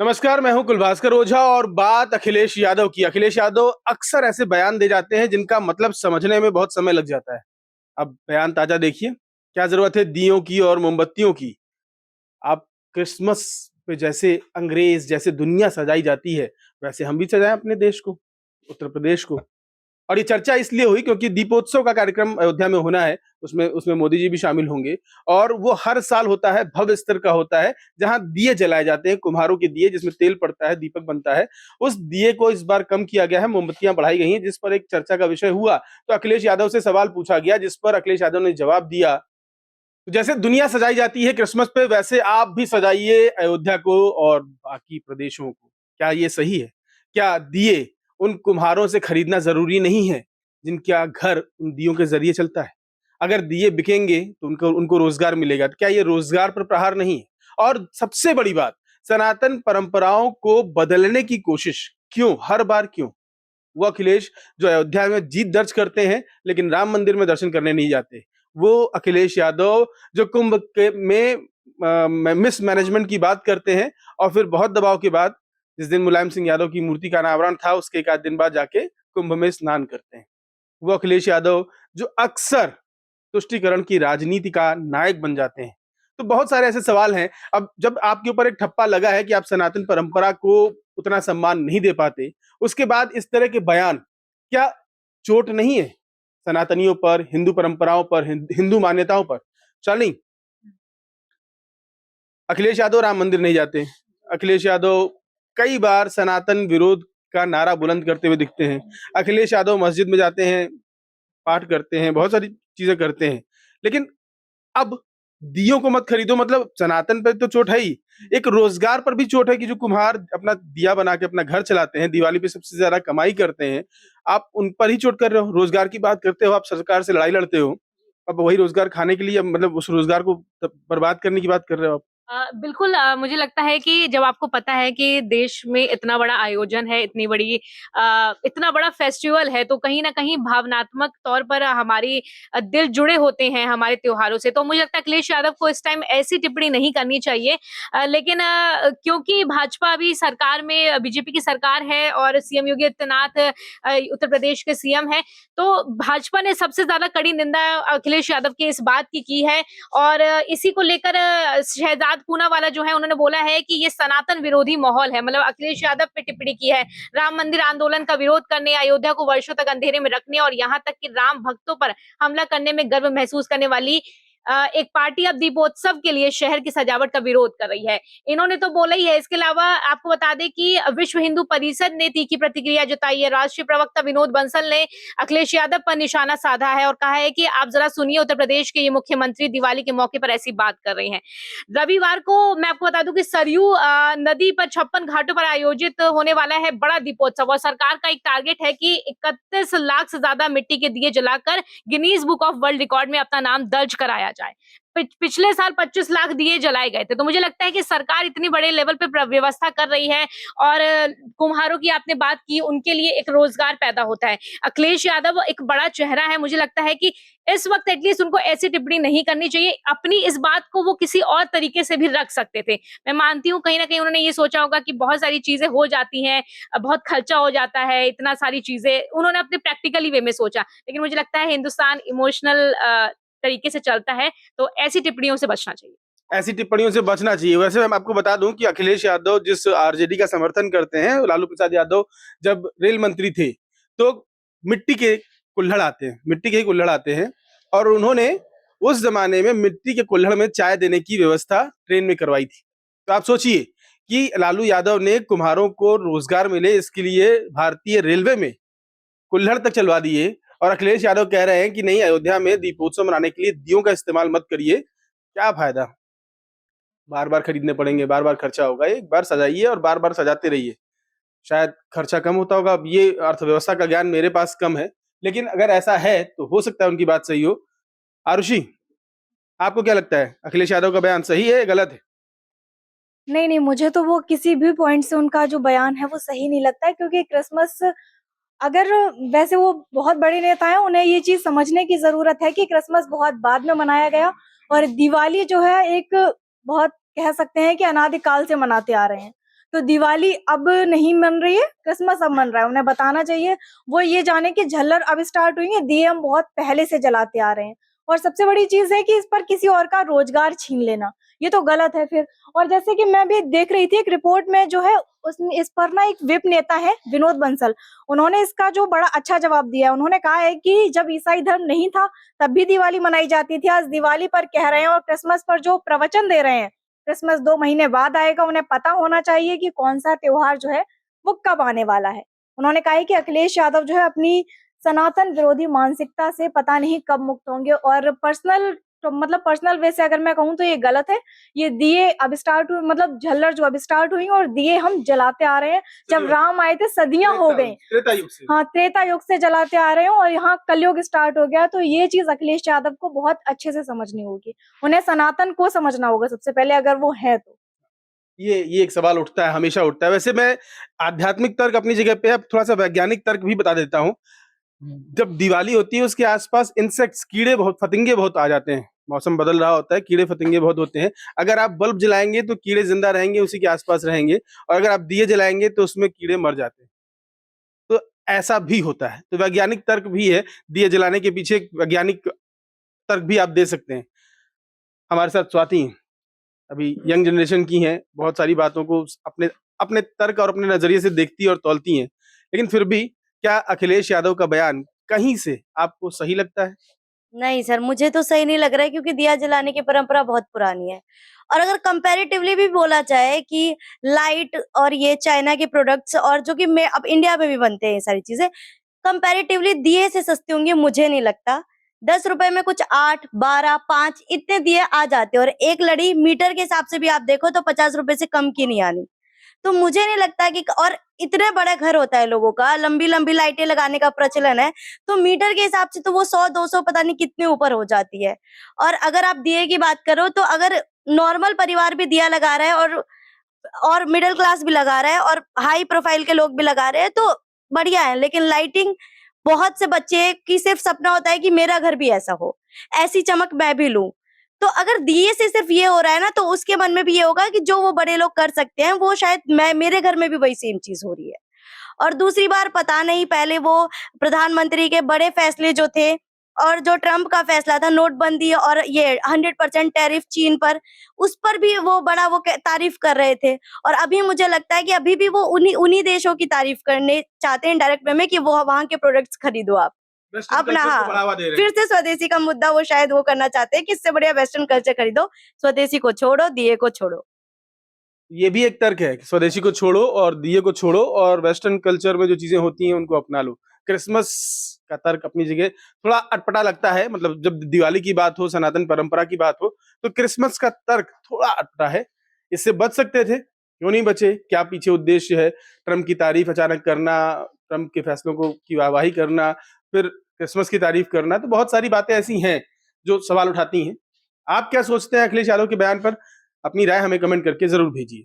नमस्कार, मैं हूं कुलभास्कर ओझा और बात अखिलेश यादव की। अखिलेश यादव अक्सर ऐसे बयान दे जाते हैं जिनका मतलब समझने में बहुत समय लग जाता है। अब बयान ताजा देखिए, क्या जरूरत है दियों की और मोमबत्तियों की? आप क्रिसमस पे जैसे अंग्रेज जैसे दुनिया सजाई जाती है, वैसे हम भी सजाएं अपने देश को, उत्तर प्रदेश को। और ये चर्चा इसलिए हुई क्योंकि दीपोत्सव का कार्यक्रम अयोध्या में होना है, उसमें उसमें मोदी जी भी शामिल होंगे। और वो हर साल होता है, भव्य स्तर का होता है, जहां दिए जलाए जाते हैं, कुम्हारों के दिए जिसमें तेल पड़ता है, दीपक बनता है। उस दिए को इस बार कम किया गया है, मोमबत्तियां बढ़ाई गई हैं, जिस पर एक चर्चा का विषय हुआ। तो अखिलेश यादव से सवाल पूछा गया, जिस पर अखिलेश यादव ने जवाब दिया, तो जैसे दुनिया सजाई जाती है क्रिसमस पे, वैसे आप भी सजाइए अयोध्या को और बाकी प्रदेशों को। क्या ये सही है? क्या दिए उन कुम्हारों से खरीदना जरूरी नहीं है जिनका घर उन दियों के जरिए चलता है? अगर दिए बिकेंगे तो उनको उनको रोजगार मिलेगा, तो क्या ये रोजगार पर प्रहार नहीं है? और सबसे बड़ी बात, सनातन परंपराओं को बदलने की कोशिश क्यों, हर बार क्यों? वो अखिलेश जो अयोध्या में जीत दर्ज करते हैं लेकिन राम मंदिर में दर्शन करने नहीं जाते। वो अखिलेश यादव जो कुंभ के में मिस मैनेजमेंट की बात करते हैं और फिर बहुत दबाव के बाद, जिस दिन मुलायम सिंह यादव की मूर्ति का अनावरण था, उसके एक आध दिन बाद जाके कुंभ में स्नान करते हैं। वो अखिलेश यादव जो अक्सर तुष्टिकरण की राजनीति का नायक बन जाते हैं। तो बहुत सारे ऐसे सवाल हैं। अब जब आपके ऊपर एक ठप्पा लगा है कि आप सनातन परंपरा को उतना सम्मान नहीं दे पाते, उसके बाद इस तरह के बयान क्या चोट नहीं है सनातनियों पर, हिंदू परंपराओं पर, हिंदू मान्यताओं पर? चल नहीं, अखिलेश यादव राम मंदिर नहीं जाते। अखिलेश यादव कई बार सनातन विरोध का नारा बुलंद करते हुए दिखते हैं। अखिलेश यादव मस्जिद में जाते हैं, पाठ करते हैं, बहुत सारी चीजें करते हैं। लेकिन अब दियों को मत खरीदो, मतलब सनातन पे तो चोट है ही, एक रोजगार पर भी चोट है कि जो कुम्हार अपना दिया बना के अपना घर चलाते हैं, दिवाली पे सबसे ज्यादा कमाई करते हैं, आप उन पर ही चोट कर रहे हो। रोजगार की बात करते हो, आप सरकार से लड़ाई लड़ते हो, अब वही रोजगार खाने के लिए, अब मतलब उस रोजगार को बर्बाद करने की बात कर रहे हो आप। बिल्कुल मुझे लगता है कि जब आपको पता है कि देश में इतना बड़ा आयोजन है, इतना बड़ा फेस्टिवल है, तो कहीं न कहीं भावनात्मक तौर पर हमारी दिल जुड़े होते हैं हमारे त्योहारों से। तो मुझे लगता है अखिलेश यादव को इस टाइम ऐसी टिप्पणी नहीं करनी चाहिए। लेकिन क्योंकि भाजपा अभी सरकार में बीजेपी की सरकार है और सीएम योगी आदित्यनाथ उत्तर प्रदेश के सीएम हैं, तो भाजपा ने सबसे ज़्यादा कड़ी निंदा अखिलेश यादव की इस बात की है और इसी को लेकर शहजाद पूनावाला जो है उन्होंने बोला है कि ये सनातन विरोधी माहौल है, मतलब अखिलेश यादव पे टिप्पणी की है। राम मंदिर आंदोलन का विरोध करने, अयोध्या को वर्षों तक अंधेरे में रखने और यहाँ तक कि राम भक्तों पर हमला करने में गर्व महसूस करने वाली एक पार्टी अब दीपोत्सव के लिए शहर की सजावट का विरोध कर रही है। इन्होंने तो बोला ही है। इसके अलावा आपको बता दें कि विश्व हिंदू परिषद ने तीखी प्रतिक्रिया जताई है। राष्ट्रीय प्रवक्ता विनोद बंसल ने अखिलेश यादव पर निशाना साधा है और कहा है कि आप जरा सुनिए, उत्तर प्रदेश के ये मुख्यमंत्री दिवाली के मौके पर ऐसी बात कर रहे हैं। रविवार को मैं आपको बता दूं कि सरयू नदी पर 56 घाटों पर आयोजित होने वाला है बड़ा दीपोत्सव और सरकार का एक टारगेट है कि 31 लाख से ज्यादा मिट्टी के दिए जलाकर Guinness book of world record में अपना नाम दर्ज कराया जाए। पिछले साल 25 लाख दिए जलाए गए थे। तो मुझे लगता है कि सरकार इतनी बड़े लेवल पे व्यवस्था कर रही है और कुम्हारों की आपने बात की, उनके लिए एक रोजगार पैदा होता है। अखिलेश यादव एक बड़ा चेहरा है, मुझे लगता है कि इस वक्त एटलीस्ट उनको ऐसी टिप्पणी नहीं करनी चाहिए। अपनी इस बात को वो किसी और तरीके से भी रख सकते थे। मैं मानती हूँ कहीं न कहीं उन्होंने ये सोचा होगा कि बहुत सारी चीजें हो जाती हैं, बहुत खर्चा हो जाता है, इतना सारी चीजें उन्होंने अपने प्रैक्टिकली वे में सोचा। लेकिन मुझे लगता है हिंदुस्तान इमोशनल तरीके से चलता है, तो ऐसी टिप्पणियों से बचना चाहिए। ऐसी टिप्पणियों से बचना चाहिए। वैसे मैं आपको बता दूं कि अखिलेश यादव जिस आरजेडी का समर्थन करते हैं, लालू प्रसाद यादव जब रेल मंत्री थे, तो मिट्टी के कुल्हड़ आते हैं, मिट्टी के ही कुल्हड़ आते हैं, और उन्होंने उस जमाने में मिट्टी के कुल्हड़ में चाय देने की व्यवस्था ट्रेन में करवाई थी। तो आप सोचिए कि लालू यादव ने कुम्हारों को रोजगार मिले, इसके लिए भारतीय रेलवे में कुल्हड़ तक चलवा दिए, और अखिलेश यादव कह रहे हैं कि नहीं, अयोध्या में दीपोत्सव मनाने के लिए दियों का इस्तेमाल मत करिए। क्या फायदा? बार बार खरीदने पड़ेंगे, बार बार खर्चा होगा। एक बार सजाइए और बार बार सजाते रहिए, शायद खर्चा कम होता होगा। अब ये अर्थव्यवस्था का ज्ञान मेरे पास कम है, लेकिन अगर ऐसा है तो हो सकता है उनकी बात सही हो। आरुषि, आपको क्या लगता है, अखिलेश यादव का बयान सही है या गलत है? नहीं, नहीं, मुझे तो वो किसी भी पॉइंट से उनका जो बयान है वो सही नहीं लगता है, क्योंकि क्रिसमस अगर वैसे वो बहुत बड़े नेता हैं, उन्हें ये चीज़ समझने की ज़रूरत है कि क्रिसमस बहुत बाद में मनाया गया और दिवाली जो है एक बहुत कह सकते हैं कि अनादिकाल से मनाते आ रहे हैं। तो दिवाली अब नहीं मन रही है, क्रिसमस अब मन रहा है। उन्हें बताना चाहिए, वो ये जाने कि झल्लर अब स्टार्ट हुई है, दिए हम बहुत पहले से जलाते आ रहे हैं। और सबसे बड़ी चीज है कि इस पर किसी और का रोजगार छीन लेना, ये तो गलत है फिर। और जैसे कि मैं भी देख रही थी एक रिपोर्ट में जो है, उसमें इस पर ना एक विप नेता है विनोद बंसल, उन्होंने इसका जो बड़ा अच्छा जवाब दिया है। उन्होंने कहा है कि जब ईसाई धर्म नहीं था तब भी दिवाली मनाई जाती थी, आज दिवाली पर कह रहे हैं और क्रिसमस पर जो प्रवचन दे रहे हैं, क्रिसमस 2 महीने बाद आएगा, उन्हें पता होना चाहिए कि कौन सा त्योहार जो है वो कब आने वाला है। उन्होंने कहा है कि अखिलेश यादव जो है अपनी सनातन विरोधी मानसिकता से पता नहीं कब मुक्त होंगे। और पर्सनल वे से अगर मैं कहूँ तो ये गलत है। ये दिए अब स्टार्ट हुए, मतलब झल्लर जो अब स्टार्ट हुई और दिए हम जलाते आ रहे हैं। जब राम आए थे सदियां हो गई, त्रेता युग से। हाँ त्रेता युग से जलाते आ रहे हैं और यहाँ कलयुग स्टार्ट हो गया। तो ये चीज अखिलेश यादव को बहुत अच्छे से समझनी होगी, उन्हें सनातन को समझना होगा सबसे पहले, अगर वो है तो। ये एक सवाल उठता है, हमेशा उठता है। वैसे मैं आध्यात्मिक तर्क अपनी जगह पे, अब थोड़ा सा वैज्ञानिक तर्क भी बता देता हूँ। जब दिवाली होती है उसके आसपास इंसेक्ट्स, कीड़े बहुत, फतिंगे बहुत आ जाते हैं। मौसम बदल रहा होता है, कीड़े फतिंगे बहुत होते हैं। अगर आप बल्ब जलाएंगे तो कीड़े जिंदा रहेंगे, उसी के आसपास रहेंगे, और अगर आप दिए जलाएंगे तो उसमें कीड़े मर जाते हैं। तो ऐसा भी होता है, तो वैज्ञानिक तर्क भी है। दिए जलाने के पीछे एक वैज्ञानिक तर्क भी आप दे सकते हैं। हमारे साथ स्वाति हैं, अभी यंग जनरेशन की हैं, बहुत सारी बातों को अपने अपने तर्क और अपने नजरिए से देखती और तौलती हैं। लेकिन फिर भी क्या अखिलेश यादव का बयान कहीं से आपको सही लगता है? नहीं सर, मुझे तो सही नहीं लग रहा है, क्योंकि दिया जलाने की परंपरा बहुत पुरानी है। और अगर कंपैरेटिवली भी बोला जाए कि लाइट और ये चाइना के प्रोडक्ट्स, और जो कि मैं अब इंडिया में भी बनते हैं ये सारी चीजें, कंपैरेटिवली दिए से सस्ती होंगी मुझे नहीं लगता। 10 रुपए में कुछ 8, 12, 5 इतने दिए आ जाते हैं, और एक लड़ी मीटर के हिसाब से भी आप देखो तो 50 रुपए से कम की नहीं आनी। तो मुझे नहीं लगता कि, और इतने बड़े घर होता है लोगों का, लंबी लंबी लाइटें लगाने का प्रचलन है, तो मीटर के हिसाब से तो वो 100-200 पता नहीं कितने ऊपर हो जाती है। और अगर आप दिए की बात करो तो अगर नॉर्मल परिवार भी दिया लगा रहा है और मिडिल क्लास भी लगा रहा है और हाई प्रोफाइल के लोग भी लगा रहे हैं तो बढ़िया है। लेकिन लाइटिंग, बहुत से बच्चे की सिर्फ सपना होता है कि मेरा घर भी ऐसा हो, ऐसी चमक मैं भी लूं। तो अगर दिए से सिर्फ ये हो रहा है ना, तो उसके मन में भी ये होगा कि जो वो बड़े लोग कर सकते हैं वो शायद मेरे घर में भी वही सेम चीज हो रही है। और दूसरी बार पता नहीं, पहले वो प्रधानमंत्री के बड़े फैसले जो थे, और जो ट्रम्प का फैसला था नोटबंदी और ये 100% टैरिफ चीन पर, उस पर भी वो बड़ा तारीफ कर रहे थे। और अभी मुझे लगता है कि अभी भी वो उन्हीं देशों की तारीफ करने चाहते हैं डायरेक्ट वे में, कि वो वहां के प्रोडक्ट्स खरीदो आप अपना। हाँ, फिर से स्वदेशी का मुद्दा वो शायद वो करना चाहते हैं कि इससे बढ़िया वेस्टर्न कल्चर खरीदो, स्वदेशी को छोड़ो, दिए को छोड़ो। ये भी एक तर्क है कि स्वदेशी को छोड़ो और दिए को छोड़ो, और वेस्टर्न कल्चर में जो चीजें होती हैं उनको अपना लो। क्रिसमस का तर्क अपनी जगह थोड़ा अटपटा लगता है, मतलब जब दिवाली की बात हो, सनातन परंपरा की बात हो, तो क्रिसमस का तर्क थोड़ा अटपटा है। इससे बच सकते थे, क्यों नहीं बचे? क्या पीछे उद्देश्य है? ट्रम्प की तारीफ अचानक करना, ट्रम्प के फैसलों को की वाहवाही करना, फिर क्रिसमस की तारीफ करना, तो बहुत सारी बातें ऐसी हैं जो सवाल उठाती हैं। आप क्या सोचते हैं अखिलेश यादव के बयान पर? अपनी राय हमें कमेंट करके जरूर भेजिए।